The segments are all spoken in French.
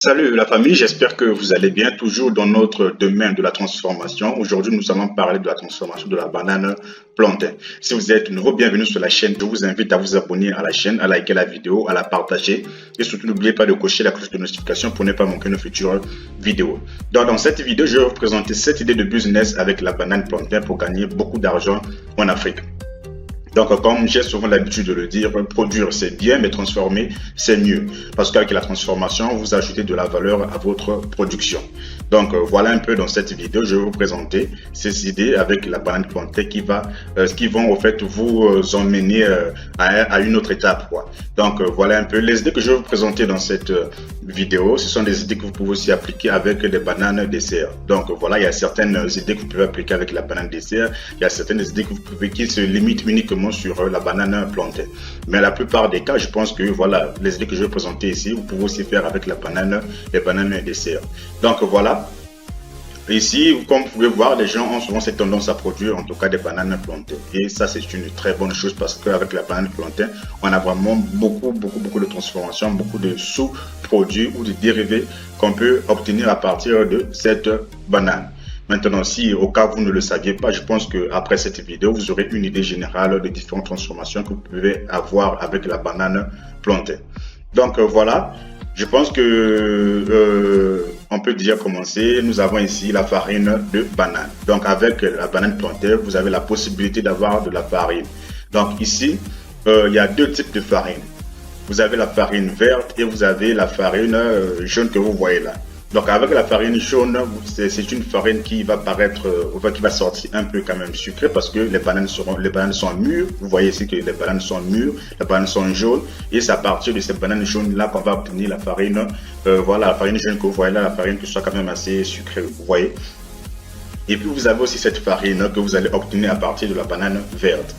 Salut la famille, j'espère que vous allez bien, toujours dans notre domaine de la transformation. Aujourd'hui, nous allons parler de la transformation de la banane plantain. Si vous êtes nouveau, bienvenue sur la chaîne. Je vous invite à vous abonner à la chaîne, à liker la vidéo, à la partager et surtout n'oubliez pas de cocher la cloche de notification pour ne pas manquer nos futures vidéos. Donc, dans cette vidéo, je vais vous présenter 7 idées de business avec la banane plantain pour gagner beaucoup d'argent en Afrique. Donc, comme j'ai souvent l'habitude de le dire, produire c'est bien, mais transformer c'est mieux. Parce qu'avec la transformation, vous ajoutez de la valeur à votre production. Donc, voilà un peu dans cette vidéo, je vais vous présenter ces idées avec la banane plantain qui vont au fait vous emmener à une autre étape, quoi. Donc, voilà un peu les idées que je vais vous présenter dans cette vidéo. Ce sont des idées que vous pouvez aussi appliquer avec des bananes dessert. Donc, voilà, il y a certaines idées que vous pouvez appliquer avec la banane dessert. Il y a certaines idées que vous pouvez qui se limitent uniquement sur la banane plantain. Mais la plupart des cas, je pense que voilà, les idées que je vais présenter ici, vous pouvez aussi faire avec les bananes dessert. Donc voilà, ici, comme vous pouvez voir, les gens ont souvent cette tendance à produire en tout cas des bananes plantain. Et ça, c'est une très bonne chose parce qu'avec la banane plantain, on a vraiment beaucoup de transformations, beaucoup de sous-produits ou de dérivés qu'on peut obtenir à partir de cette banane. Maintenant, si au cas où vous ne le saviez pas, je pense qu'après cette vidéo, vous aurez une idée générale de différentes transformations que vous pouvez avoir avec la banane plantain. Donc voilà, je pense que on peut déjà commencer. Nous avons ici la farine de banane. Donc avec la banane plantain, vous avez la possibilité d'avoir de la farine. Donc ici, il y a deux types de farine. Vous avez la farine verte et vous avez la farine jaune que vous voyez là. Donc avec la farine jaune, c'est une farine qui va paraître, qui va sortir un peu quand même sucrée parce que les bananes sont mûres. Vous voyez ici que les bananes sont mûres, les bananes sont jaunes et c'est à partir de ces bananes jaunes là qu'on va obtenir la farine. Voilà, la farine jaune que vous voyez là, la farine qui soit quand même assez sucrée. Vous voyez. Et puis vous avez aussi cette farine que vous allez obtenir à partir de la banane verte.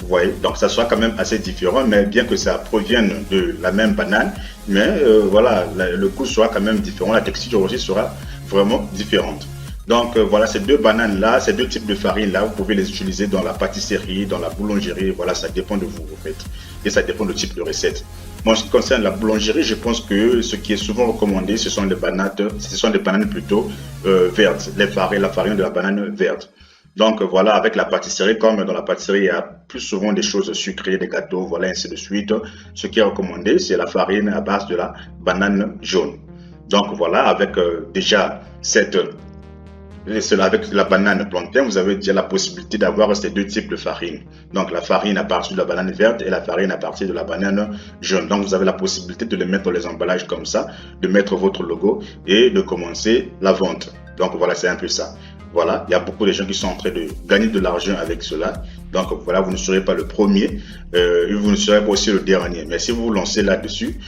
Vous voyez, donc ça soit quand même assez différent, mais bien que ça provienne de la même banane, mais voilà, le goût sera quand même différent, la texture aussi sera vraiment différente. Donc voilà, ces deux bananes-là, ces deux types de farine-là, vous pouvez les utiliser dans la pâtisserie, dans la boulangerie, voilà, ça dépend de vous en fait, et ça dépend du type de recette. Moi, en ce qui concerne la boulangerie, je pense que ce qui est souvent recommandé, ce sont des bananes plutôt vertes, la farine de la banane verte. Donc voilà, avec la pâtisserie, comme dans la pâtisserie, il y a plus souvent des choses sucrées, des gâteaux, voilà, ainsi de suite. Ce qui est recommandé, c'est la farine à base de la banane jaune. Donc voilà, avec déjà avec la banane plantain, vous avez déjà la possibilité d'avoir ces deux types de farine. Donc la farine à partir de la banane verte et la farine à partir de la banane jaune. Donc vous avez la possibilité de les mettre dans les emballages comme ça, de mettre votre logo et de commencer la vente. Donc voilà, c'est un peu ça. Voilà, il y a beaucoup de gens qui sont en train de gagner de l'argent avec cela. Donc voilà, vous ne serez pas le premier, et vous ne serez pas aussi le dernier. Mais si vous vous lancez là-dessus,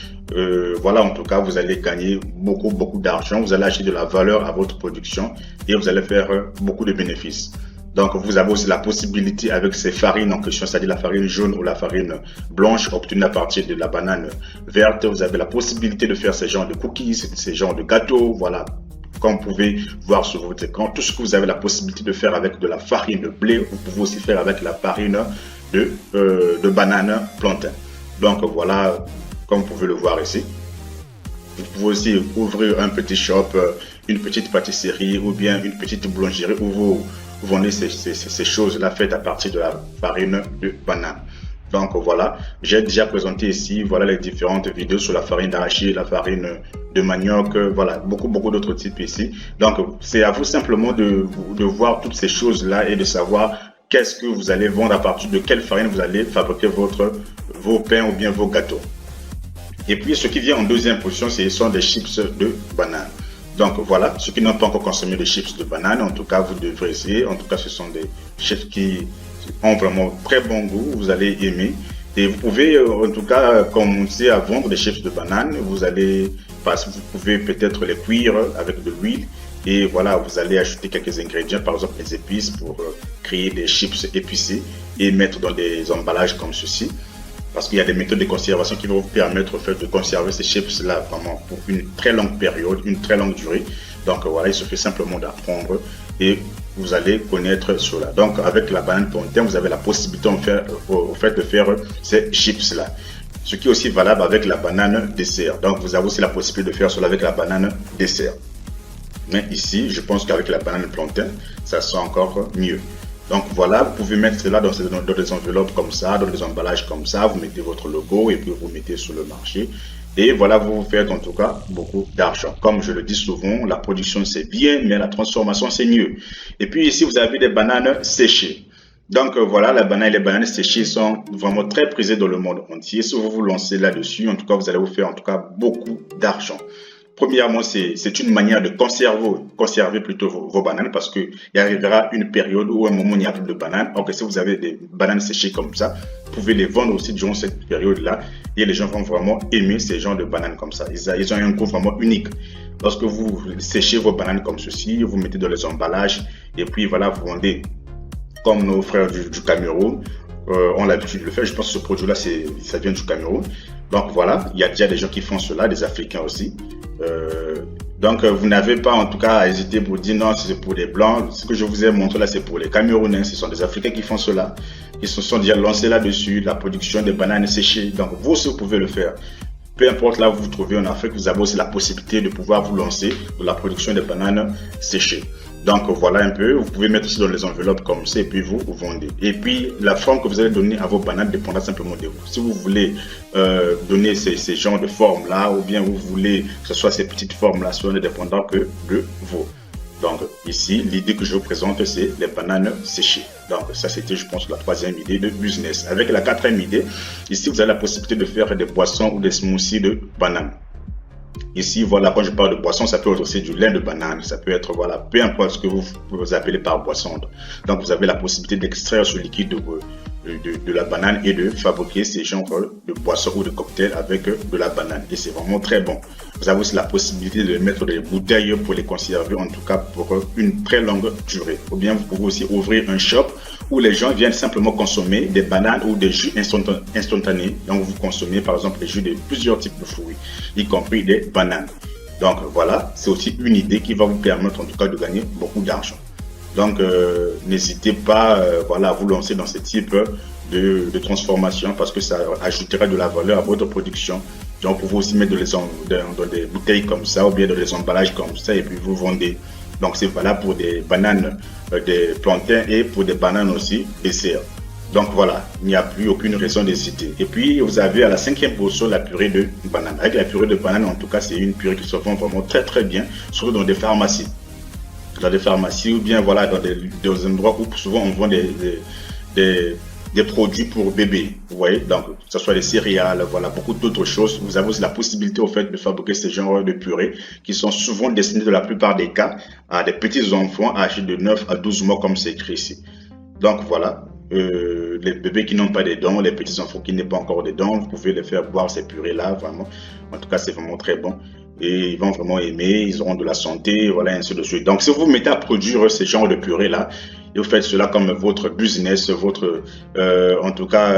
voilà, en tout cas, vous allez gagner beaucoup d'argent. Vous allez acheter de la valeur à votre production et vous allez faire beaucoup de bénéfices. Donc vous avez aussi la possibilité avec ces farines en question, c'est-à-dire la farine jaune ou la farine blanche obtenue à partir de la banane verte. Vous avez la possibilité de faire ces genres de cookies, ces genres de gâteaux, voilà. Comme vous pouvez voir sur votre écran, tout ce que vous avez la possibilité de faire avec de la farine de blé, vous pouvez aussi faire avec la farine de banane plantain. Donc voilà, comme vous pouvez le voir ici. Vous pouvez aussi ouvrir un petit shop, une petite pâtisserie ou bien une petite boulangerie où vous vendez ces choses-là faites à partir de la farine de banane. Donc voilà, j'ai déjà présenté ici, voilà les différentes vidéos sur la farine d'arachide, la farine de manioc, voilà, beaucoup d'autres types ici. Donc c'est à vous simplement de voir toutes ces choses-là et de savoir qu'est-ce que vous allez vendre, à partir de quelle farine vous allez fabriquer vos pains ou bien vos gâteaux. Et puis ce qui vient en deuxième position, ce sont des chips de banane. Donc voilà, ceux qui n'ont pas encore consommé de chips de banane, en tout cas vous devrez essayer. En tout cas, ce sont des chips qui ont vraiment très bon goût, vous allez aimer. Et vous pouvez en tout cas commencer à vendre des chips de banane. Vous pouvez peut-être les cuire avec de l'huile. Et voilà, vous allez ajouter quelques ingrédients, par exemple les épices pour créer des chips épicés et mettre dans des emballages comme ceci. Parce qu'il y a des méthodes de conservation qui vont vous permettre en fait, de conserver ces chips-là vraiment pour une très longue période, une très longue durée. Donc voilà, il suffit simplement d'apprendre et vous allez connaître cela. Donc avec la banane plantain, vous avez la possibilité au fait de faire ces chips-là. Ce qui est aussi valable avec la banane dessert. Donc vous avez aussi la possibilité de faire cela avec la banane dessert. Mais ici, je pense qu'avec la banane plantain, ça sera encore mieux. Donc voilà, vous pouvez mettre cela dans des enveloppes comme ça, dans des emballages comme ça, vous mettez votre logo et puis vous mettez sur le marché. Et voilà, vous faites en tout cas beaucoup d'argent. Comme je le dis souvent, la production c'est bien, mais la transformation c'est mieux. Et puis ici, vous avez des bananes séchées. Donc voilà, la banane et les bananes séchées sont vraiment très prisées dans le monde entier. Si vous vous lancez là-dessus, en tout cas, vous allez vous faire en tout cas beaucoup d'argent. Premièrement, c'est une manière de conserver plutôt vos bananes parce qu'il arrivera une période où à un moment il n'y a plus de bananes. Donc, si vous avez des bananes séchées comme ça, vous pouvez les vendre aussi durant cette période-là et les gens vont vraiment aimer ces genres de bananes comme ça. Ils ont un goût vraiment unique. Lorsque vous séchez vos bananes comme ceci, vous mettez dans les emballages et puis voilà, vous vendez comme nos frères du Cameroun. On a l'habitude de le faire. Je pense que ce produit-là, ça vient du Cameroun. Donc voilà, il y a déjà des gens qui font cela, des Africains aussi. Donc vous n'avez pas en tout cas à hésiter pour dire non, c'est pour les Blancs. Ce que je vous ai montré là, c'est pour les Camerounais. Ce sont des Africains qui font cela. Ils se sont déjà lancés là-dessus, la production des bananes séchées. Donc vous aussi, vous pouvez le faire. Peu importe là où vous vous trouvez en Afrique, vous avez aussi la possibilité de pouvoir vous lancer dans la production des bananes séchées. Donc voilà un peu, vous pouvez mettre aussi dans les enveloppes comme ça et puis vous vendez. Et puis la forme que vous allez donner à vos bananes dépendra simplement de vous. Si vous voulez donner ces genres de formes là ou bien vous voulez que ce soit ces petites formes là, cela ne dépendra que de vous. Donc ici, l'idée que je vous présente, c'est les bananes séchées. Donc ça, c'était, je pense, la troisième idée de business. Avec la quatrième idée, ici, vous avez la possibilité de faire des boissons ou des smoothies de bananes. Ici, voilà, quand je parle de boisson, ça peut être aussi du lait de banane, ça peut être, voilà, peu importe ce que vous appelez par boisson. Donc, vous avez la possibilité d'extraire ce liquide de la banane et de fabriquer ces genres de boissons ou de cocktails avec de la banane. Et c'est vraiment très bon. Vous avez aussi la possibilité de mettre des bouteilles pour les conserver, en tout cas pour une très longue durée. Ou bien, vous pouvez aussi ouvrir un shop où les gens viennent simplement consommer des bananes ou des jus instantanés. Donc, vous consommez par exemple les jus de plusieurs types de fruits, y compris des bananes. Donc, voilà, c'est aussi une idée qui va vous permettre en tout cas de gagner beaucoup d'argent. Donc, n'hésitez pas voilà, à vous lancer dans ce type de transformation parce que ça ajoutera de la valeur à votre production. Donc, vous pouvez aussi mettre dans des bouteilles comme ça ou bien dans des emballages comme ça et puis vous vendez. Donc, c'est valable pour des bananes, des plantains et pour des bananes aussi dessert. Donc, voilà, il n'y a plus aucune raison d'hésiter. Et puis, vous avez à la cinquième position la purée de banane. Avec la purée de banane, en tout cas, c'est une purée qui se vend vraiment très très bien, surtout dans des pharmacies. Dans des pharmacies ou bien voilà, dans des endroits où souvent on vend des produits pour bébés. Vous voyez, donc, que ce soit des céréales, voilà, beaucoup d'autres choses. Vous avez aussi la possibilité, au fait, de fabriquer ces genres de purées qui sont souvent destinés, dans la plupart des cas, à des petits enfants âgés de 9 à 12 mois, comme c'est écrit ici. Donc, voilà. Les bébés qui n'ont pas des dents, les petits enfants qui n'ont pas encore des dents, vous pouvez les faire boire ces purées-là, vraiment. En tout cas, c'est vraiment très bon. Et ils vont vraiment aimer, ils auront de la santé, voilà, ainsi de suite. Donc, si vous vous mettez à produire ce genre de purée-là, et vous faites cela comme votre business, votre, en tout cas,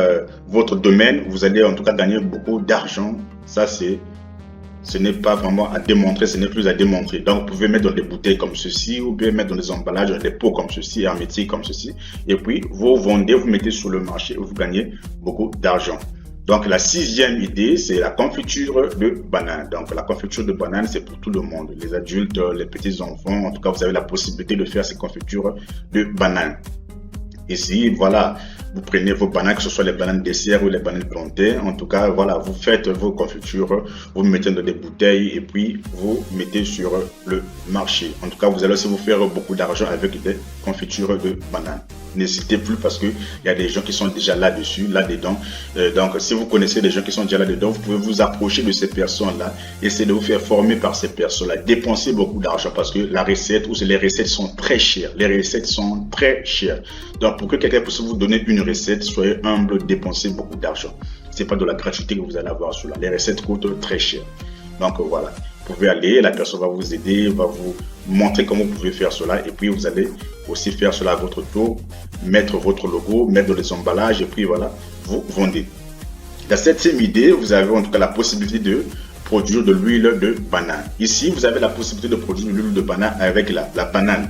votre domaine, vous allez en tout cas gagner beaucoup d'argent. Ça, ce n'est pas vraiment à démontrer, ce n'est plus à démontrer. Donc, vous pouvez mettre dans des bouteilles comme ceci, ou bien mettre dans des emballages, dans des pots comme ceci, hermétiques comme ceci. Et puis, vous vendez, vous mettez sur le marché et vous gagnez beaucoup d'argent. Donc, la sixième idée, c'est la confiture de banane. Donc, la confiture de banane, c'est pour tout le monde. Les adultes, les petits-enfants, en tout cas, vous avez la possibilité de faire ces confitures de banane. Ici, voilà, vous prenez vos bananes, que ce soit les bananes dessert ou les bananes plantées. En tout cas, voilà, vous faites vos confitures, vous mettez dans des bouteilles et puis vous mettez sur le marché. En tout cas, vous allez aussi vous faire beaucoup d'argent avec des confitures de bananes. N'hésitez plus parce qu'il y a des gens qui sont déjà là-dessus, là-dedans. Donc, si vous connaissez des gens qui sont déjà là-dedans, vous pouvez vous approcher de ces personnes-là, essayer de vous faire former par ces personnes-là, dépenser beaucoup d'argent parce que la recette ou les recettes sont très chères. Les recettes sont très chères. Donc, pour que quelqu'un puisse vous donner une recette, soyez humble, dépensez beaucoup d'argent. C'est pas de la gratuité que vous allez avoir sur là. Les recettes coûtent très cher. Donc, voilà. Vous pouvez aller, la personne va vous aider, va vous montrer comment vous pouvez faire cela et puis vous allez aussi faire cela à votre tour, mettre votre logo, mettre dans les emballages et puis voilà, vous vendez. La septième idée, vous avez en tout cas la possibilité de produire de l'huile de banane. Ici, vous avez la possibilité de produire de l'huile de banane avec la banane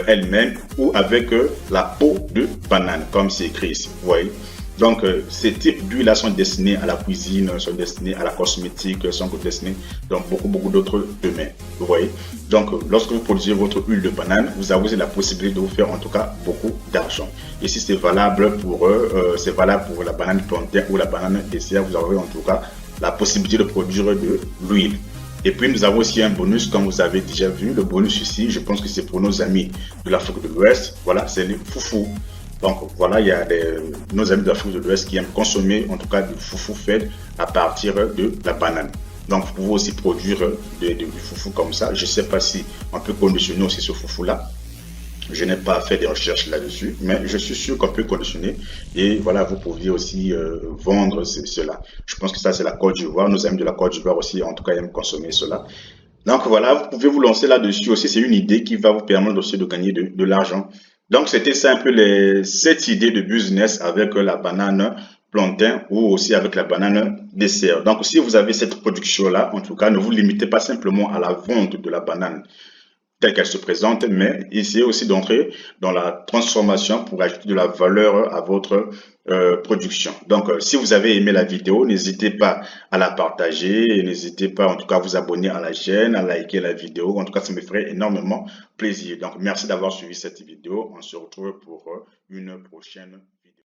elle-même ou avec la peau de banane, comme c'est écrit ici. Vous voyez. Donc, ces types d'huiles-là sont destinés à la cuisine, sont destinés à la cosmétique, sont destinés dans beaucoup d'autres domaines. Vous voyez? Donc, lorsque vous produisez votre huile de banane, vous avez la possibilité de vous faire en tout cas beaucoup d'argent. Et si c'est valable pour eux, c'est valable pour la banane plantain ou la banane dessert, vous avez en tout cas la possibilité de produire de l'huile. Et puis, nous avons aussi un bonus, comme vous avez déjà vu. Le bonus ici, je pense que c'est pour nos amis de l'Afrique de l'Ouest. Voilà, c'est le foufou. Donc, voilà, il y a nos amis de l'Afrique de l'Ouest qui aiment consommer, en tout cas, du foufou fait à partir de la banane. Donc, vous pouvez aussi produire du foufou comme ça. Je ne sais pas si on peut conditionner aussi ce foufou-là. Je n'ai pas fait des recherches là-dessus, mais je suis sûr qu'on peut conditionner. Et voilà, vous pouviez aussi vendre cela. Je pense que ça, c'est la Côte d'Ivoire. Nos amis de la Côte d'Ivoire aussi, en tout cas, aiment consommer cela. Donc voilà, vous pouvez vous lancer là-dessus aussi. C'est une idée qui va vous permettre aussi de gagner de l'argent. Donc c'était ça un peu cette idée de business avec la banane plantain ou aussi avec la banane dessert. Donc si vous avez cette production-là, en tout cas, ne vous limitez pas simplement à la vente de la banane telle qu'elle se présente, mais essayez aussi d'entrer dans la transformation pour ajouter de la valeur à votre production. Donc, si vous avez aimé la vidéo, n'hésitez pas à la partager et n'hésitez pas en tout cas à vous abonner à la chaîne, à liker la vidéo. En tout cas, ça me ferait énormément plaisir. Donc, merci d'avoir suivi cette vidéo. On se retrouve pour une prochaine